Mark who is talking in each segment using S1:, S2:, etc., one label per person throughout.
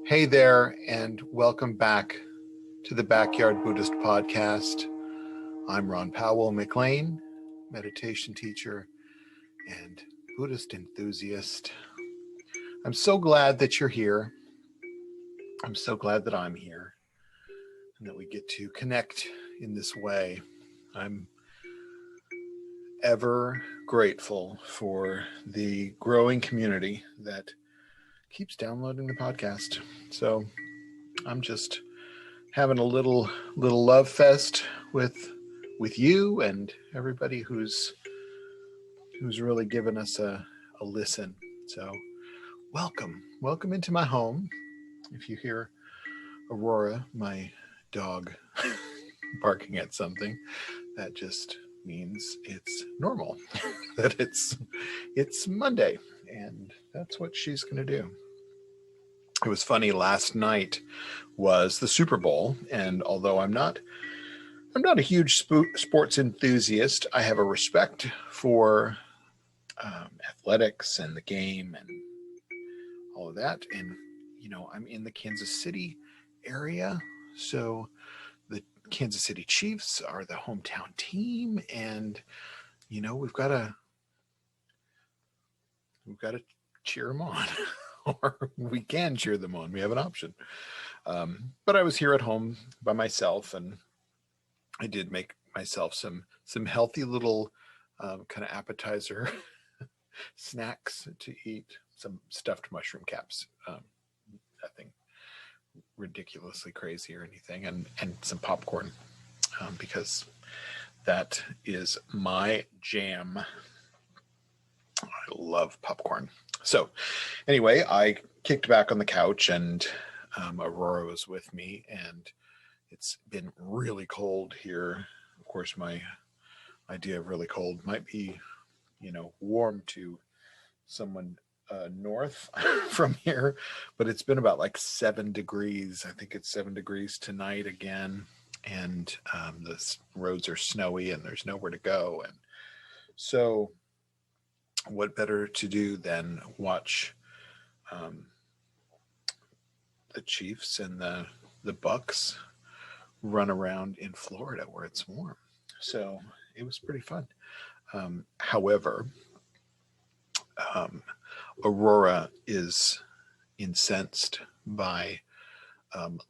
S1: Hey there, and welcome back to the Backyard Buddhist Podcast. I'm Ron Powell McLean, meditation teacher and Buddhist enthusiast. I'm so glad that you're here. I'm so glad that I'm here and that we get to connect in this way. I'm ever grateful for the growing community that keeps downloading the podcast. So I'm just having a little love fest with you and everybody who's really given us a listen. So welcome into my home. If you hear Aurora, my dog, barking at something, that just means it's normal, that it's Monday, and that's what she's going to do. It was funny, last night was the Super Bowl, and although I'm not a huge sports enthusiast, I have a respect for athletics and the game and all of that. And, I'm in the Kansas City area, so the Kansas City Chiefs are the hometown team, and, we've got to cheer them on. Or we can cheer them on. We have an option. But I was here at home by myself, and I did make myself some healthy little kind of appetizer snacks to eat. Some stuffed mushroom caps, nothing ridiculously crazy or anything, and some popcorn, because that is my jam. I love popcorn. So anyway, I kicked back on the couch, and Aurora was with me, and it's been really cold here. Of course, my idea of really cold might be, warm to someone north from here, but it's been about like 7 degrees. I think it's 7 degrees tonight again, and the roads are snowy and there's nowhere to go. And so what better to do than watch the Chiefs and the Bucks run around in Florida where it's warm. So it was pretty fun. However, Aurora is incensed by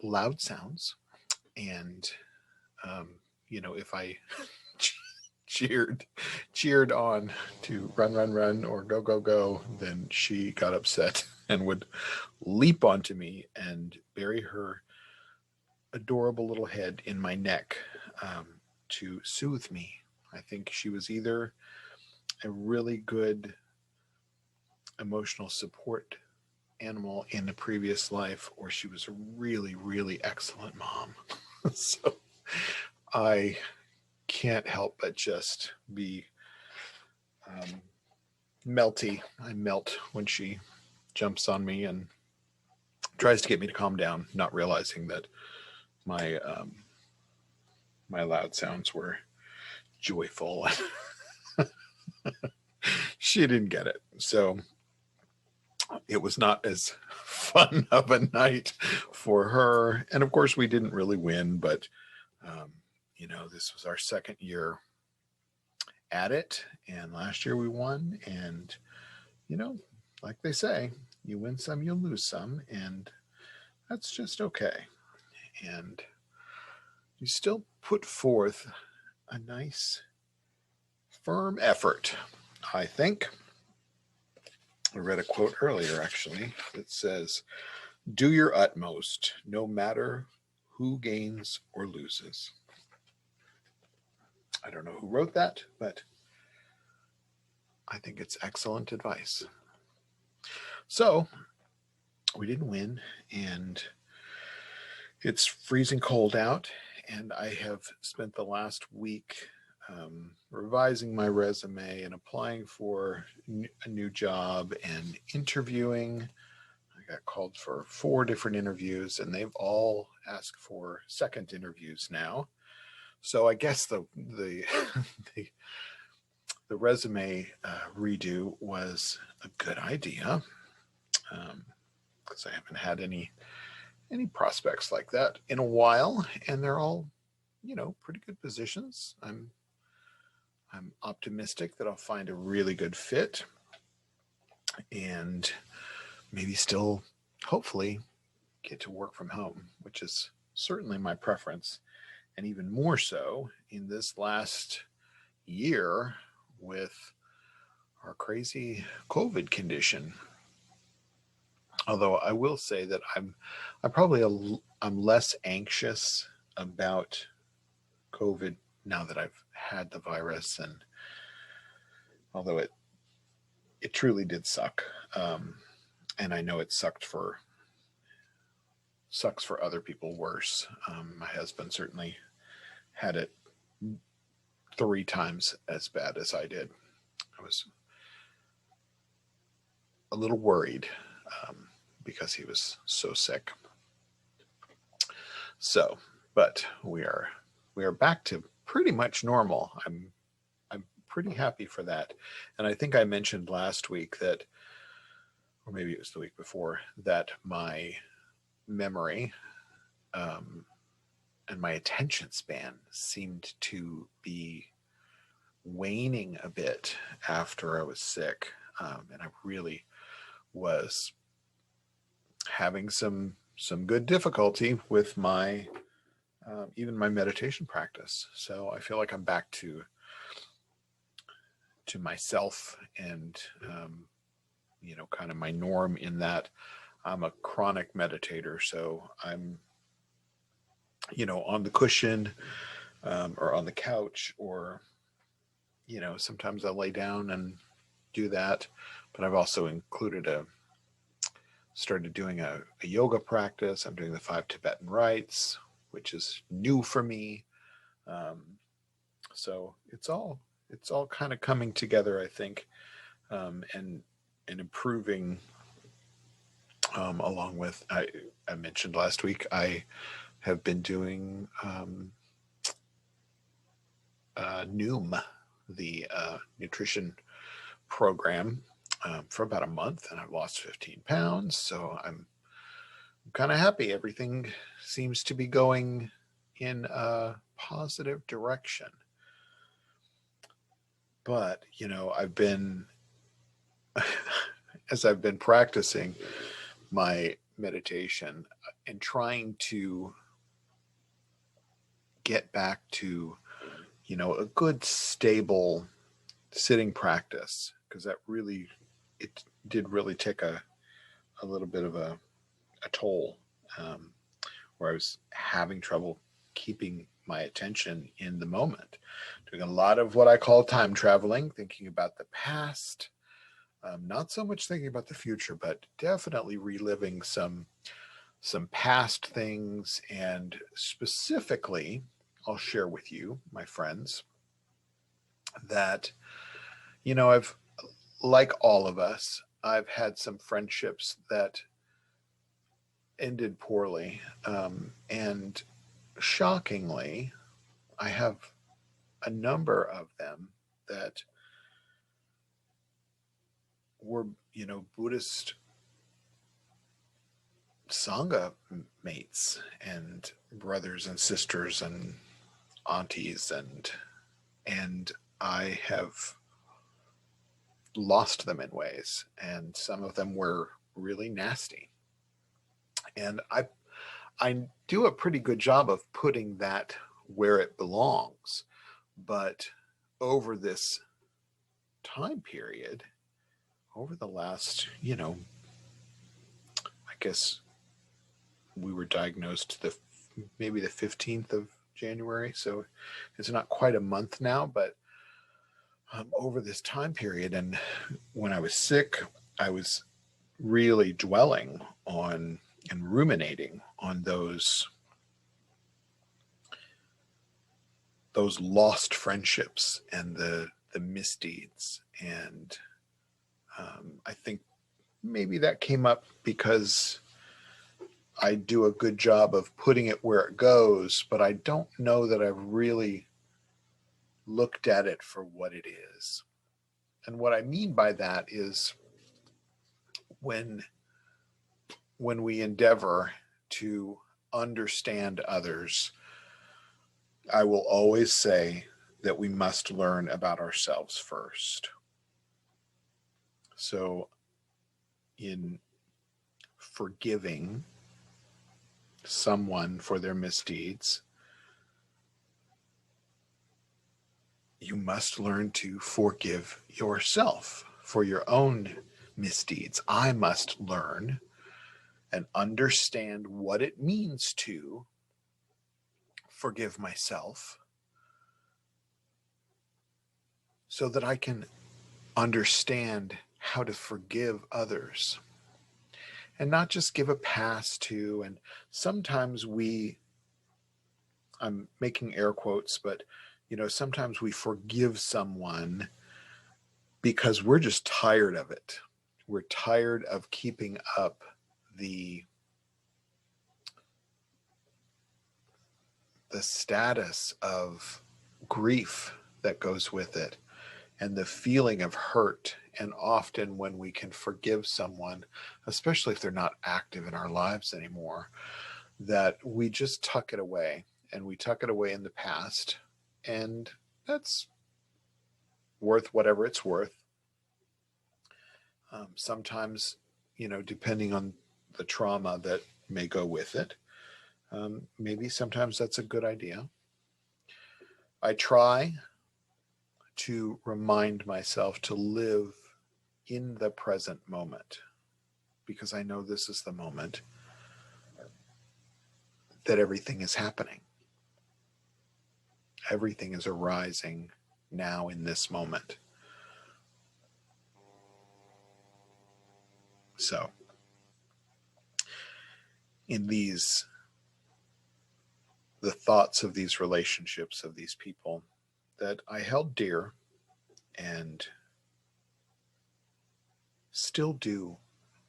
S1: loud sounds, and if I cheered on to run or go, then she got upset and would leap onto me and bury her adorable little head in my neck to soothe me. I think she was either a really good emotional support animal in a previous life, or she was a really, really excellent mom. So I can't help but just be melty. I melt when she jumps on me and tries to get me to calm down, not realizing that my loud sounds were joyful. She didn't get it. So it was not as fun of a night for her. And of course, we didn't really win, but this was our second year at it, and last year we won. And like they say, you win some, you lose some, and that's just okay. And you still put forth a nice firm effort, I think. I read a quote earlier, actually, that says, "Do your utmost, no matter who gains or loses." I don't know who wrote that, but I think it's excellent advice. So we didn't win, and it's freezing cold out, and I have spent the last week revising my resume and applying for a new job and interviewing. I got called for 4 different interviews, and they've all asked for second interviews now. So I guess the resume redo was a good idea, because I haven't had any any prospects like that in a while, and they're all, pretty good positions. I'm optimistic that I'll find a really good fit, and maybe still, hopefully, get to work from home, which is certainly my preference, and even more so in this last year with our crazy COVID condition. Although I will say that I'm less anxious about COVID now that I've had the virus, and although it truly did suck, and I know it sucks for other people worse. My husband certainly had it 3 times as bad as I did. I was a little worried because he was so sick. So, but we are back to pretty much normal. I'm pretty happy for that. And I think I mentioned last week that, or maybe it was the week before, that my memory and my attention span seemed to be waning a bit after I was sick. And I really was having some good difficulty with my even my meditation practice. So I feel like I'm back to myself, and kind of my norm, in that I'm a chronic meditator. So I'm on the cushion, or on the couch, or sometimes I lay down and do that. But I've also started doing a yoga practice. I'm doing the 5 Tibetan rites, which is new for me. So it's all kind of coming together, I think, and improving. Along with, I mentioned last week, I have been doing Noom, the nutrition program, for about a month, and I've lost 15 pounds. So I'm kind of happy. Everything seems to be going in a positive direction. But, I've been, as I've been practicing my meditation and trying to get back to, a good, stable sitting practice, because it did really take a little bit of a toll, where I was having trouble keeping my attention in the moment, doing a lot of what I call time traveling, thinking about the past, not so much thinking about the future, but definitely reliving some past things. And specifically, I'll share with you, my friends, that, I've, like all of us, I've had some friendships that ended poorly. And shockingly, I have a number of them that were, Buddhist Sangha mates and brothers and sisters and aunties, and I have lost them in ways, and some of them were really nasty. And I do a pretty good job of putting that where it belongs. But over this time period, over the last, I guess we were diagnosed maybe the 15th of January. So it's not quite a month now, but over this time period, and when I was sick, I was really dwelling on and ruminating on those lost friendships and the misdeeds. And I think maybe that came up because I do a good job of putting it where it goes, but I don't know that I've really looked at it for what it is. And what I mean by that is when we endeavor to understand others, I will always say that we must learn about ourselves first. So, in forgiving someone for their misdeeds, you must learn to forgive yourself for your own misdeeds. I must learn and understand what it means to forgive myself so that I can understand how to forgive others and not just give a pass to. And sometimes I'm making air quotes, but sometimes we forgive someone because we're just tired of it. We're tired of keeping up the status of grief that goes with it and the feeling of hurt. And often when we can forgive someone, especially if they're not active in our lives anymore, that we just tuck it away, and we tuck it away in the past, and that's worth whatever it's worth. Sometimes, depending on the trauma that may go with it, maybe sometimes that's a good idea. I try to remind myself to live in the present moment, because I know this is the moment that everything is happening. Everything is arising now in this moment. So, in the thoughts of these relationships, of these people that I held dear and still do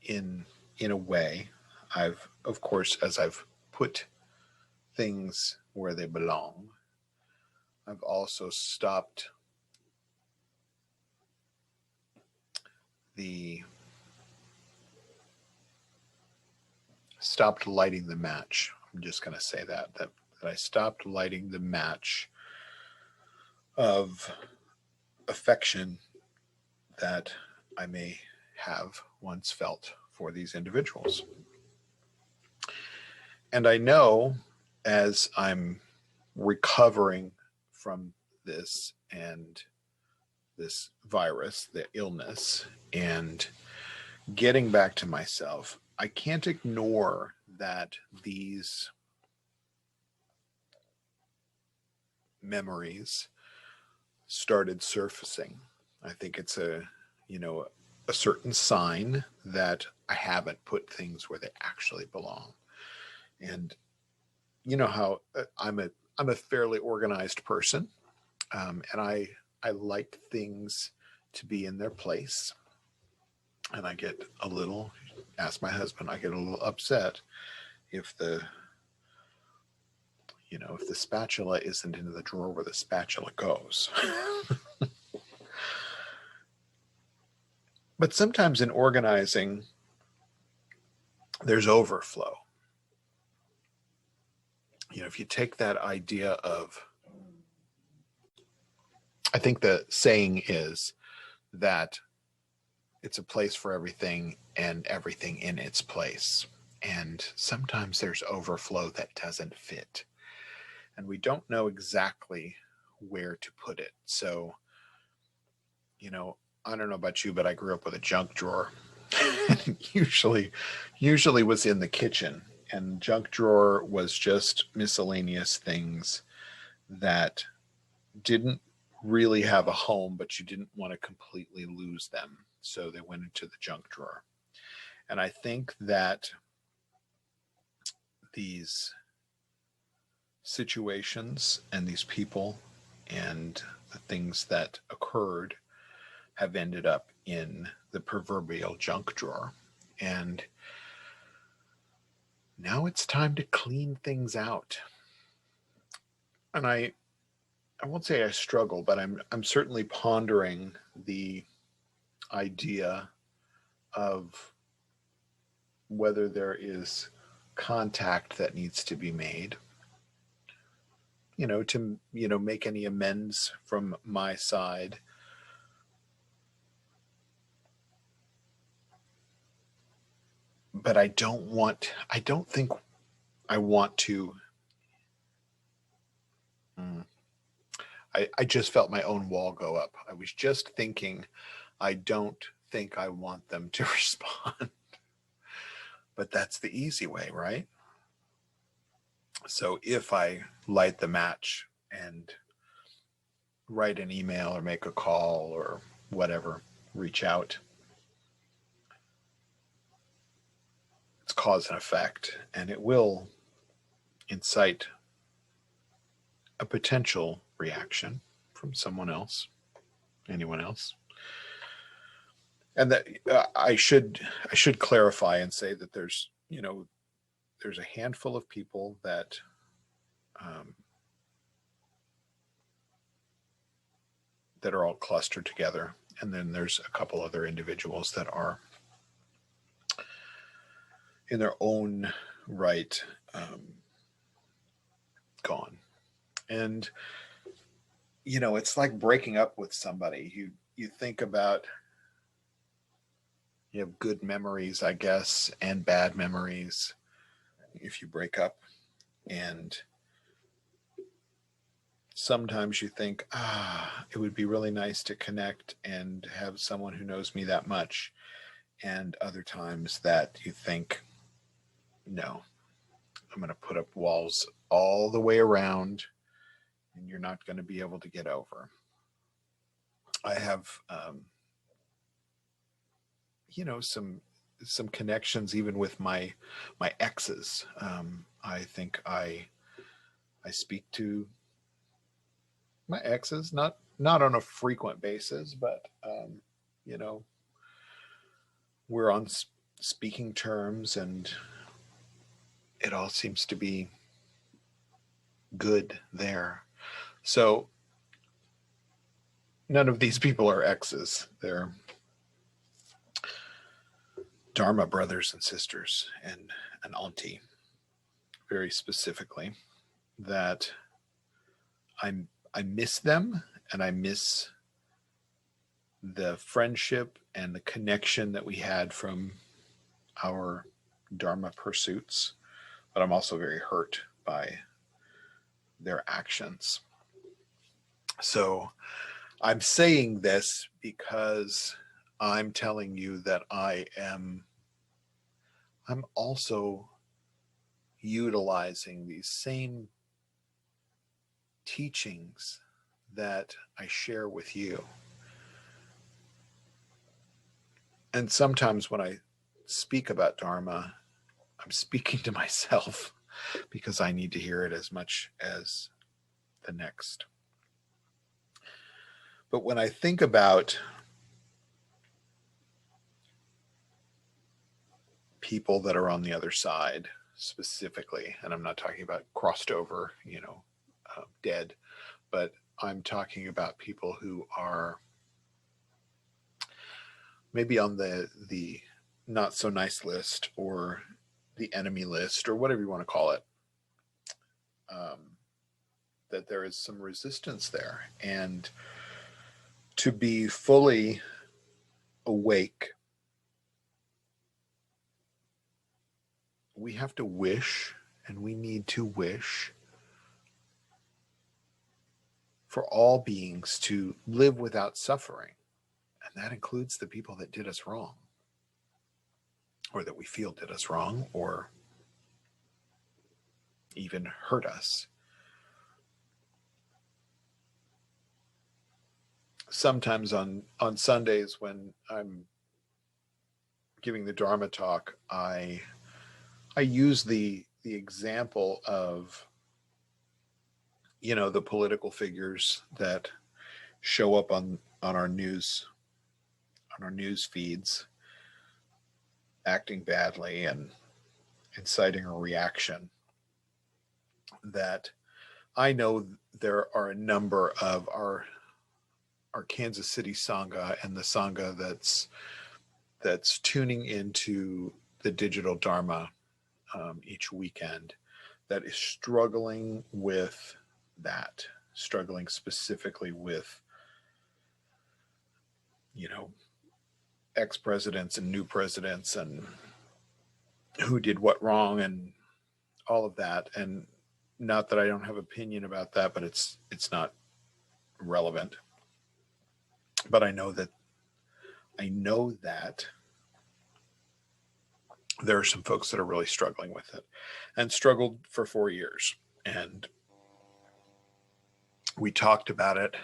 S1: in a way, of course, as I've put things where they belong, I've also stopped lighting the match. I'm just going to say that I stopped lighting the match of affection that I may have once felt for these individuals. And I know, as I'm recovering from this and this virus, the illness, and getting back to myself, I can't ignore that these memories started surfacing. I think it's a certain sign that I haven't put things where they actually belong. And you know how I'm a fairly organized person, and I like things to be in their place. And I get a little, ask my husband, I get a little upset if the spatula isn't in the drawer where the spatula goes. But sometimes in organizing, there's overflow. If you take that idea of, I think the saying is that it's a place for everything and everything in its place. And sometimes there's overflow that doesn't fit. And we don't know exactly where to put it. So, I don't know about you, but I grew up with a junk drawer. usually was in the kitchen. And junk drawer was just miscellaneous things that didn't really have a home, but you didn't want to completely lose them. So they went into the junk drawer. And I think that these situations and these people and the things that occurred have ended up in the proverbial junk drawer. And now it's time to clean things out. And I won't say I struggle, but I'm certainly pondering the idea of whether there is contact that needs to be made, to, make any amends from my side. But I don't think I want to. I just felt my own wall go up. I was just thinking, I don't think I want them to respond. But that's the easy way, right? So if I light the match and write an email or make a call or whatever, reach out, it's cause and effect, and it will incite a potential reaction from someone else, anyone else. And that I should clarify and say that there's a handful of people that that are all clustered together, and then there's a couple other individuals that are in their own right gone. And it's like breaking up with somebody. You think about, you have good memories, I guess, and bad memories if you break up. And sometimes you think, it would be really nice to connect and have someone who knows me that much. And other times that you think, no, I'm going to put up walls all the way around and you're not going to be able to get over. I have, some connections even with my exes. I think I speak to my exes, not on a frequent basis, but we're on speaking terms, and it all seems to be good there. So none of these people are exes. They're Dharma brothers and sisters, and an auntie, very specifically, that I miss them, and I miss the friendship and the connection that we had from our Dharma pursuits. But I'm also very hurt by their actions. So I'm saying this because I'm telling you that I'm also utilizing these same teachings that I share with you. And sometimes when I speak about Dharma, I'm speaking to myself because I need to hear it as much as the next. But when I think about people that are on the other side specifically, and I'm not talking about crossed over, dead, but I'm talking about people who are maybe on the not so nice list, or the enemy list, or whatever you want to call it, that there is some resistance there. And to be fully awake, we have to wish, and we need to wish for all beings to live without suffering. And that includes the people that did us wrong, or that we feel did us wrong, or even hurt us. Sometimes on Sundays when I'm giving the Dharma talk, I use the example of, the political figures that show up on our news feeds, acting badly and inciting a reaction. That I know there are a number of our Kansas City Sangha and the Sangha that's tuning into the digital Dharma each weekend that is struggling with that, struggling specifically with, ex-presidents and new presidents and who did what wrong and all of that. And not that I don't have opinion about that, but it's not relevant. But I know that there are some folks that are really struggling with it and struggled for 4 years. And we talked about it,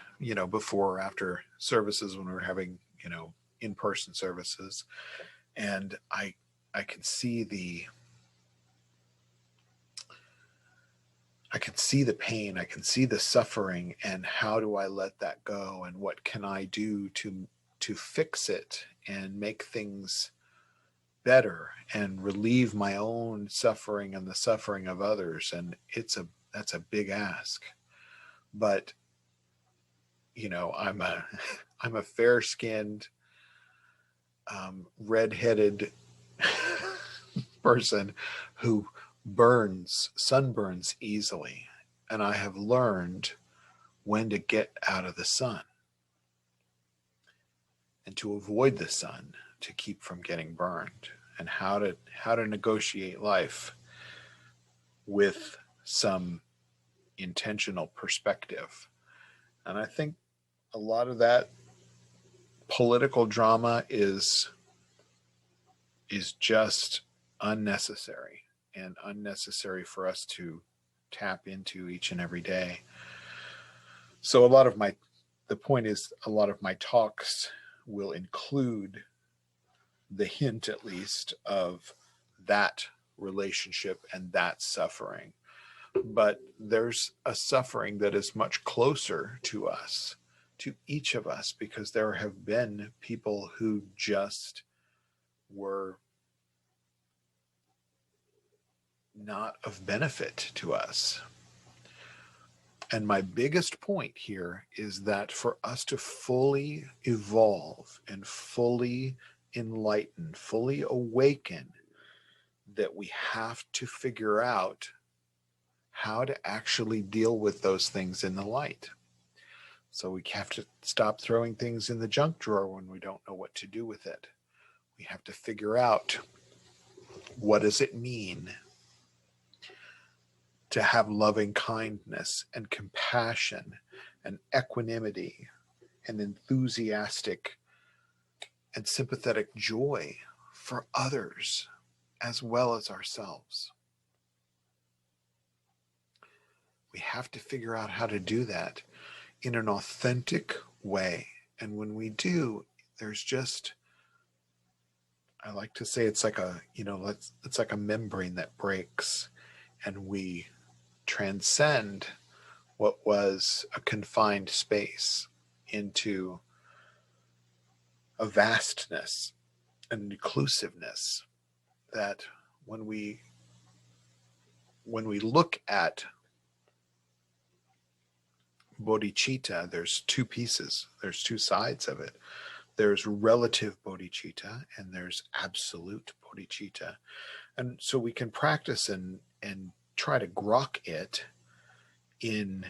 S1: before or after services when we were having, in-person services. And I can see the pain, I can see the suffering, and how do I let that go, and what can I do to fix it and make things better and relieve my own suffering and the suffering of others. And that's a big ask. But I'm a fair-skinned, red-headed person who sunburns easily, and I have learned when to get out of the sun and to avoid the sun to keep from getting burned, and how to negotiate life with some intentional perspective. And I think a lot of that political drama is just unnecessary, and unnecessary for us to tap into each and every day. So the point is, a lot of my talks will include the hint, at least, of that relationship and that suffering. But there's a suffering that is much closer to us, to each of us, because there have been people who just were not of benefit to us. And my biggest point here is that for us to fully evolve and fully enlighten, fully awaken, that we have to figure out how to actually deal with those things in the light. So we have to stop throwing things in the junk drawer when we don't know what to do with it. We have to figure out, what does it mean to have loving kindness and compassion and equanimity and enthusiastic and sympathetic joy for others as well as ourselves. We have to figure out how to do that in an authentic way. And when we do, there's just, I like to say, it's like it's like a membrane that breaks, and we transcend what was a confined space into a vastness, an inclusiveness, that when we look at bodhicitta, there's two pieces, there's two sides of it. There's relative bodhicitta and there's absolute bodhicitta. And so we can practice and try to grok it in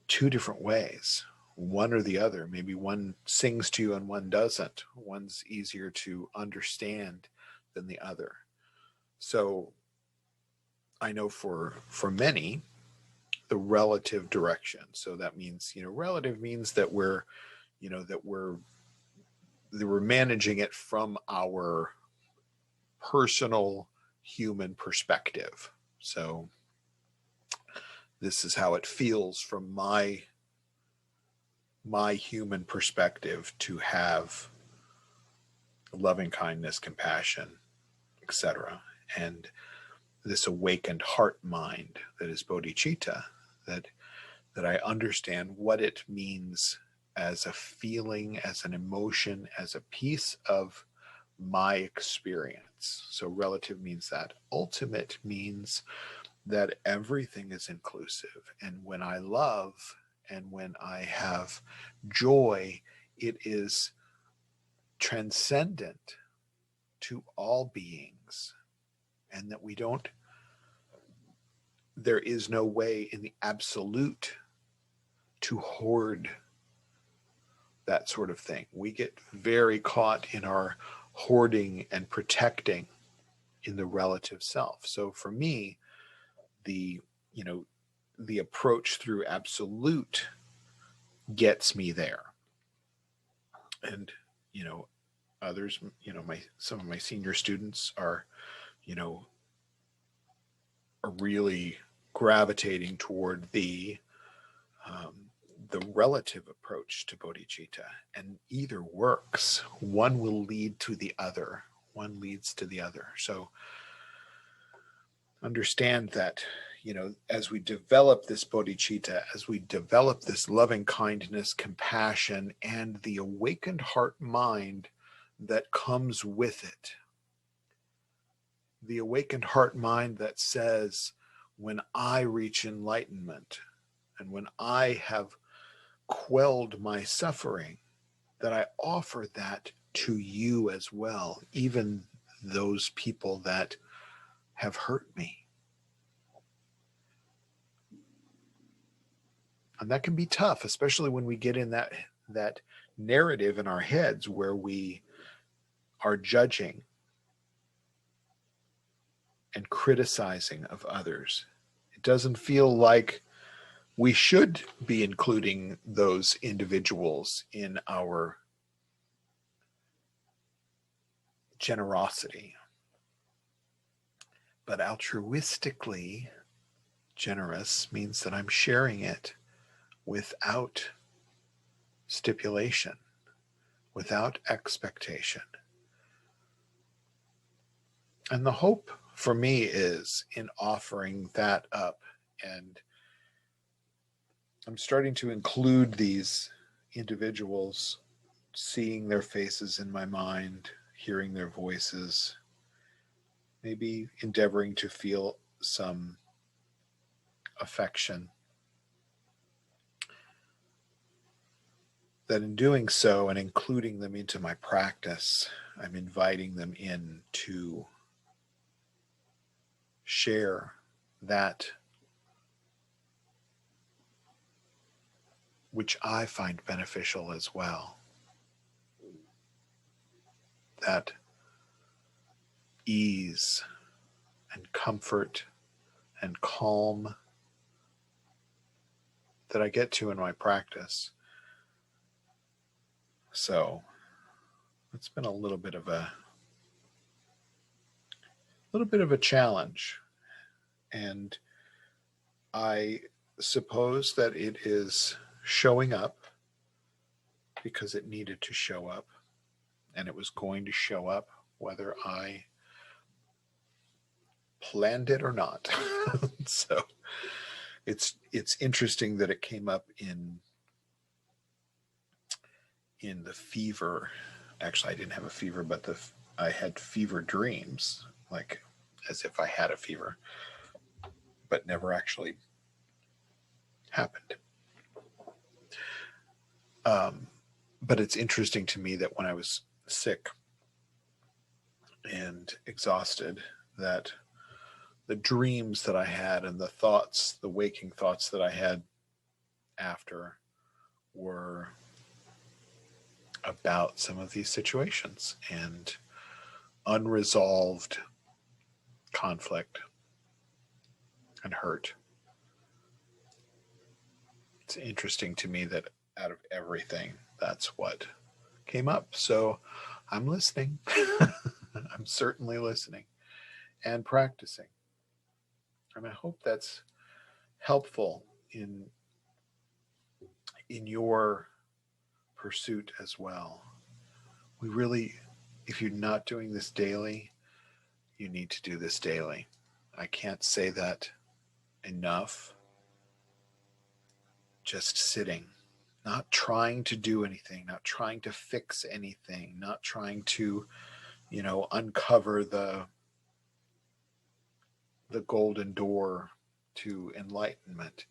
S1: two different ways, one or the other. Maybe one sings to you and one doesn't. One's easier to understand than the other. So I know for many, the relative direction. So that means, relative means that we're managing it from our personal human perspective. So this is how it feels from my human perspective to have loving kindness, compassion, etc. And this awakened heart mind that is bodhicitta, that I understand what it means as a feeling, as an emotion, as a piece of my experience. So relative means that. Ultimate means that everything is inclusive. And when I love and when I have joy, it is transcendent to all beings, and that there is no way in the absolute to hoard that sort of thing. We get very caught in our hoarding and protecting in the relative self. So for me, the approach through absolute gets me there. And, others, some of my senior students are really gravitating toward the relative approach to bodhicitta, and either works. One will lead to the other. One leads to the other. So understand that, as we develop this bodhicitta, as we develop this loving kindness, compassion, and the awakened heart mind that comes with it, the awakened heart mind that says, when I reach enlightenment and when I have quelled my suffering, that I offer that to you as well, even those people that have hurt me. And that can be tough, especially when we get in that narrative in our heads where we are judging and criticizing of others. It doesn't feel like we should be including those individuals in our generosity. But altruistically generous means that I'm sharing it without stipulation, without expectation. And the hope for me is in offering that up. And I'm starting to include these individuals, seeing their faces in my mind, hearing their voices, maybe endeavoring to feel some affection. That in doing so and including them into my practice, I'm inviting them in to share that which I find beneficial as well. That ease and comfort and calm that I get to in my practice. So it's been a little bit of a challenge, and I suppose that it is showing up because it needed to show up, and it was going to show up whether I planned it or not. So it's interesting that it came up in the fever. Actually, I didn't have a fever, but I had fever dreams, like as if I had a fever, but never actually happened. But it's interesting to me that when I was sick and exhausted, that the dreams that I had and the thoughts, the waking thoughts that I had after, were about some of these situations and unresolved conflict and hurt. It's interesting to me that out of everything, that's what came up. So I'm listening. I'm certainly listening and practicing. And I hope that's helpful in your pursuit as well. We really, if you're not doing this daily, you need to do this daily. I can't say that enough. Just sitting, not trying to do anything, not trying to fix anything, not trying to, uncover the golden door to enlightenment,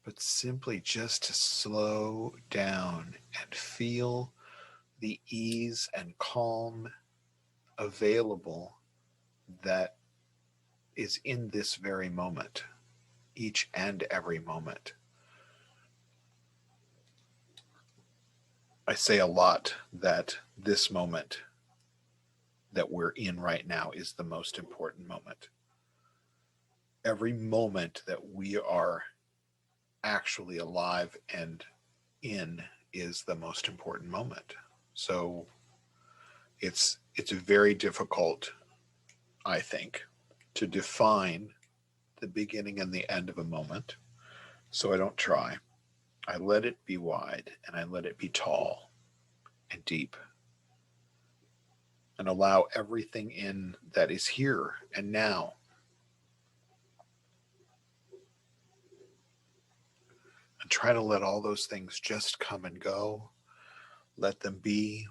S1: but simply just to slow down and feel the ease and calm available that is in this very moment, each and every moment. I say a lot that this moment that we're in right now is the most important moment. Every moment that we are actually alive and in is the most important moment. So it's very difficult, I think, to define the beginning and the end of a moment. So I don't try. I let it be wide and I let it be tall and deep, and allow everything in that is here and now. And try to let all those things just come and go. Let them be.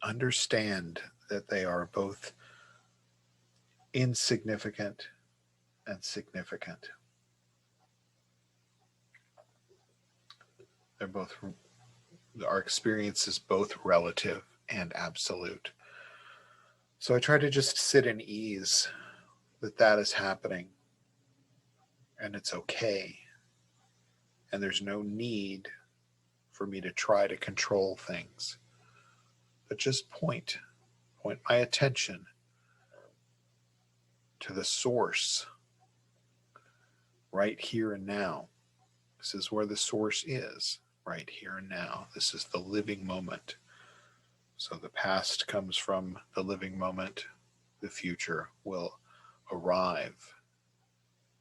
S1: Understand that they are both insignificant and significant. They're both, our experience is both relative and absolute. So I try to just sit in ease that that is happening, and it's okay. And there's no need for me to try to control things, but just point my attention to the source right here and now. This is where the source is, right here and now. This is the living moment. So the past comes from the living moment. The future will arrive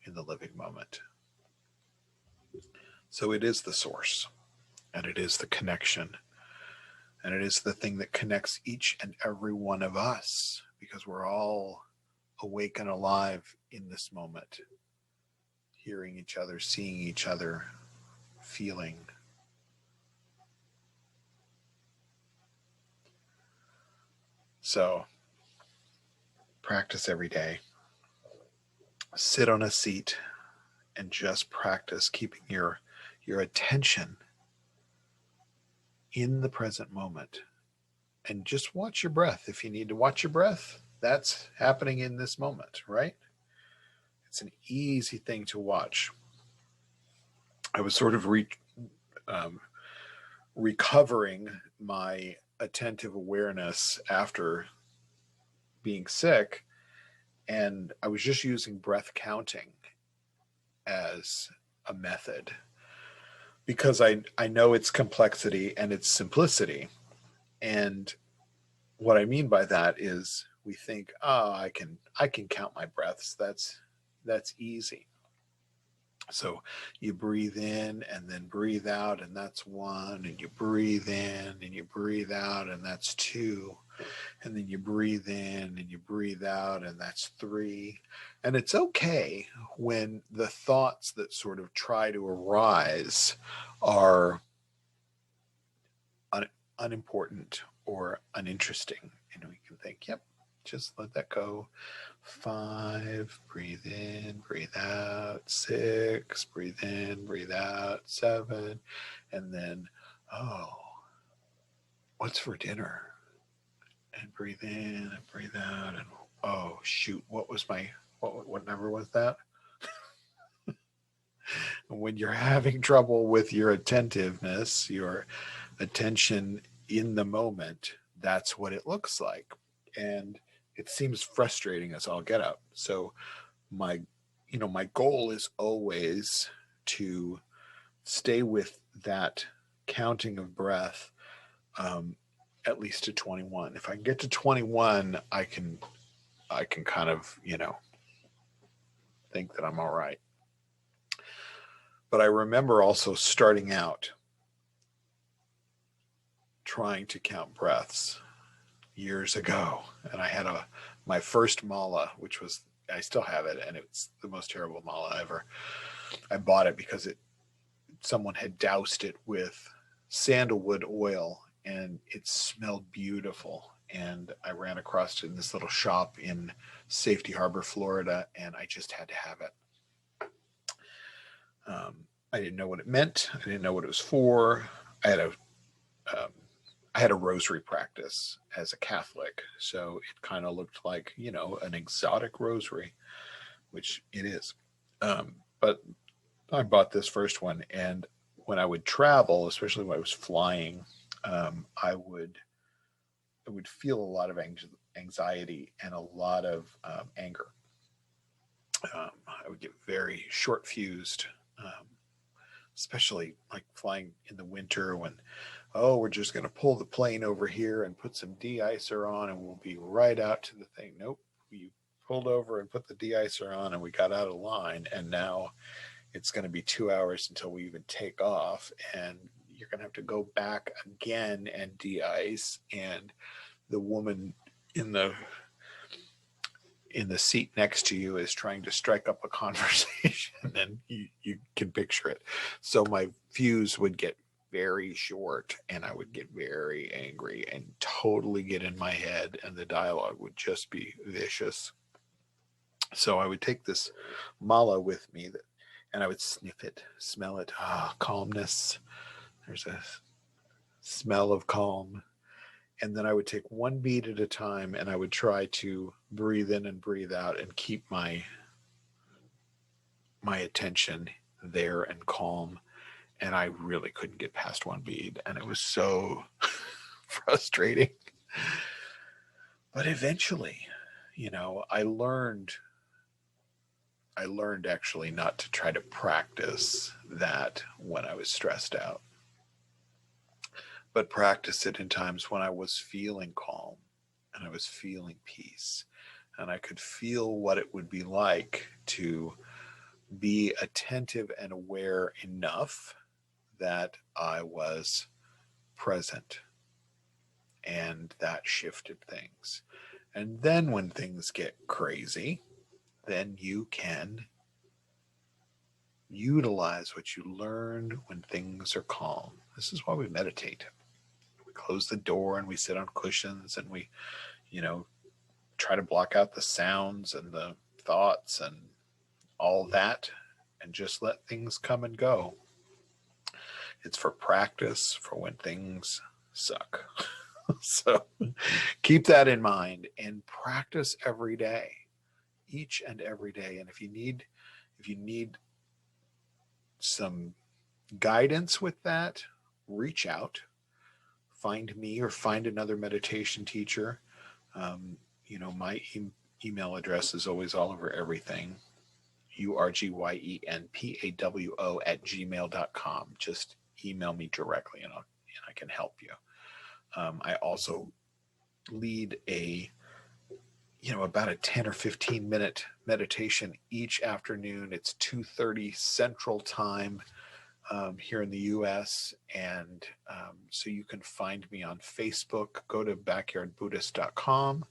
S1: in the living moment. So it is the source, and it is the connection, and it is the thing that connects each and every one of us, because we're all awake and alive in this moment, hearing each other, seeing each other, feeling. So practice every day. Sit on a seat and just practice keeping your attention in the present moment, and just watch your breath. If you need to watch your breath, that's happening in this moment, right? It's an easy thing to watch. I was sort of recovering my attentive awareness after being sick, and I was just using breath counting as a method, because I know its complexity and its simplicity. And what I mean by that is we think, oh, I can count my breaths. That's easy. So you breathe in and then breathe out, and that's one, and you breathe in and you breathe out, and that's two, and then you breathe in and you breathe out, and that's three. And it's okay when the thoughts that sort of try to arise are unimportant or uninteresting. And we can think, yep, just let that go. 5, breathe in, breathe out. 6, breathe in, breathe out. 7, and then, oh, what's for dinner? And breathe in and breathe out. And oh, shoot, what number was that? When you're having trouble with your attentiveness, your attention in the moment, that's what it looks like. And it seems frustrating as all get out. So my goal is always to stay with that counting of breath, at least to 21. If I can get to 21, I can kind of, think that I'm all right. But I remember also starting out trying to count breaths years ago, and I had my first mala, which was, I still have it, and it's the most terrible mala ever. I bought it because someone had doused it with sandalwood oil, and it smelled beautiful. And I ran across it in this little shop in Safety Harbor, Florida, and I just had to have it. I didn't know what it meant. I didn't know what it was for. I had I had a rosary practice as a Catholic, so it kind of looked like, an exotic rosary, which it is. But I bought this first one, and when I would travel, especially when I was flying, I would feel a lot of anxiety and a lot of anger. I would get very short fused, especially like flying in the winter when, oh, we're just going to pull the plane over here and put some de-icer on and we'll be right out to the thing. Nope. You pulled over and put the de-icer on and we got out of line. And now it's going to be 2 hours until we even take off. And you're going to have to go back again and de-ice. And the woman in the seat next to you is trying to strike up a conversation, and you can picture it. So my fuse would get very short and I would get very angry and totally get in my head, and the dialogue would just be vicious. So I would take this mala with me and I would sniff it, smell it. Calmness. There's a smell of calm. And then I would take one bead at a time and I would try to breathe in and breathe out and keep my attention there and calm. And I really couldn't get past one bead. And it was so frustrating. But eventually, I learned actually not to try to practice that when I was stressed out, but practice it in times when I was feeling calm and I was feeling peace, and I could feel what it would be like to be attentive and aware enough that I was present, and that shifted things. And then when things get crazy, then you can utilize what you learned when things are calm. This is why we meditate. We close the door and we sit on cushions and we, try to block out the sounds and the thoughts and all that and just let things come and go. It's for practice for when things suck. So keep that in mind and practice every day, each and every day. And if you need some guidance with that, reach out, find me or find another meditation teacher. My email address is always all over everything. urgyenpawo@gmail.com. Just email me directly and I can help you. I also lead about a 10 or 15 minute meditation each afternoon. It's 2:30 Central Time here in the US. And so you can find me on Facebook. Go to backyardbuddhist.com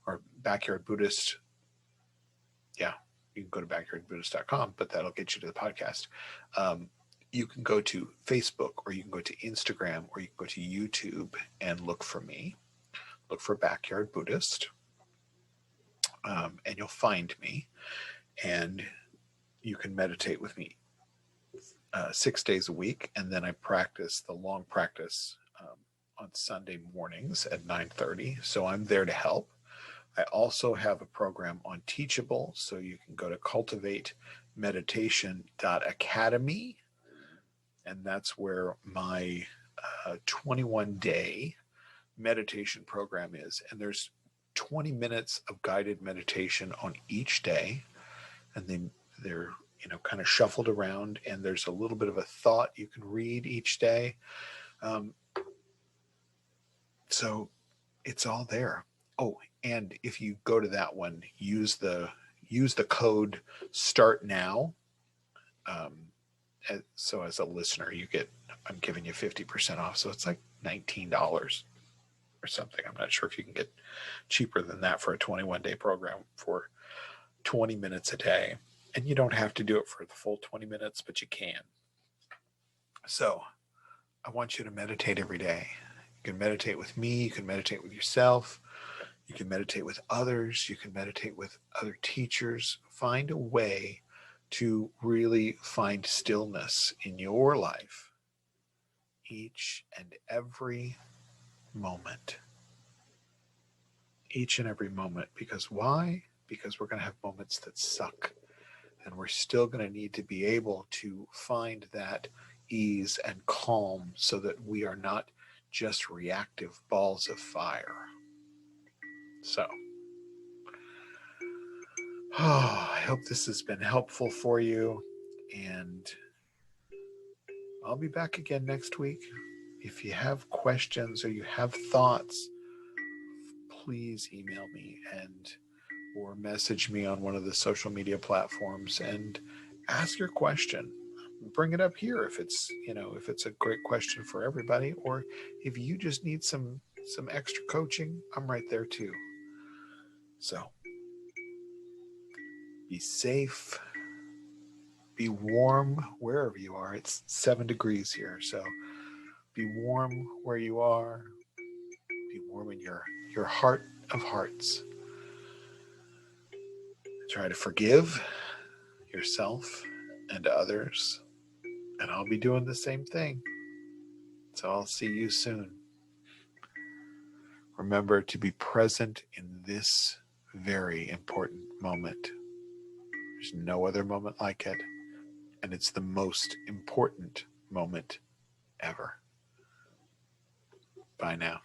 S1: or Backyard Buddhist. Yeah, you can go to backyardbuddhist.com, but that'll get you to the podcast. You can go to Facebook, or you can go to Instagram, or you can go to YouTube and look for me. Look for Backyard Buddhist. And you'll find me. And you can meditate with me 6 days a week. And then I practice the long practice on Sunday mornings at 9:30. So I'm there to help. I also have a program on Teachable. So you can go to cultivatemeditation.academy. And that's where my 21-day meditation program is. And there's 20 minutes of guided meditation on each day. And then they're, kind of shuffled around. And there's a little bit of a thought you can read each day. So it's all there. Oh, and if you go to that one, use the code START NOW. So as a listener, I'm giving you 50% off. So it's like $19 or something. I'm not sure if you can get cheaper than that for a 21-day program for 20 minutes a day. And you don't have to do it for the full 20 minutes, but you can. So I want you to meditate every day. You can meditate with me. You can meditate with yourself. You can meditate with others. You can meditate with other teachers. Find a way to really find stillness in your life each and every moment. Each and every moment. Because why? Because we're going to have moments that suck. And we're still going to need to be able to find that ease and calm so that we are not just reactive balls of fire. So, I hope this has been helpful for you. And I'll be back again next week. If you have questions or you have thoughts, please email me or message me on one of the social media platforms and ask your question. Bring it up here if it's a great question for everybody, or if you just need some extra coaching, I'm right there too. So be safe, be warm wherever you are. It's 7 degrees here, so be warm where you are. Be warm in your heart of hearts. Try to forgive yourself and others, and I'll be doing the same thing. So I'll see you soon. Remember to be present in this very important moment. There's no other moment like it, and it's the most important moment ever. Bye now.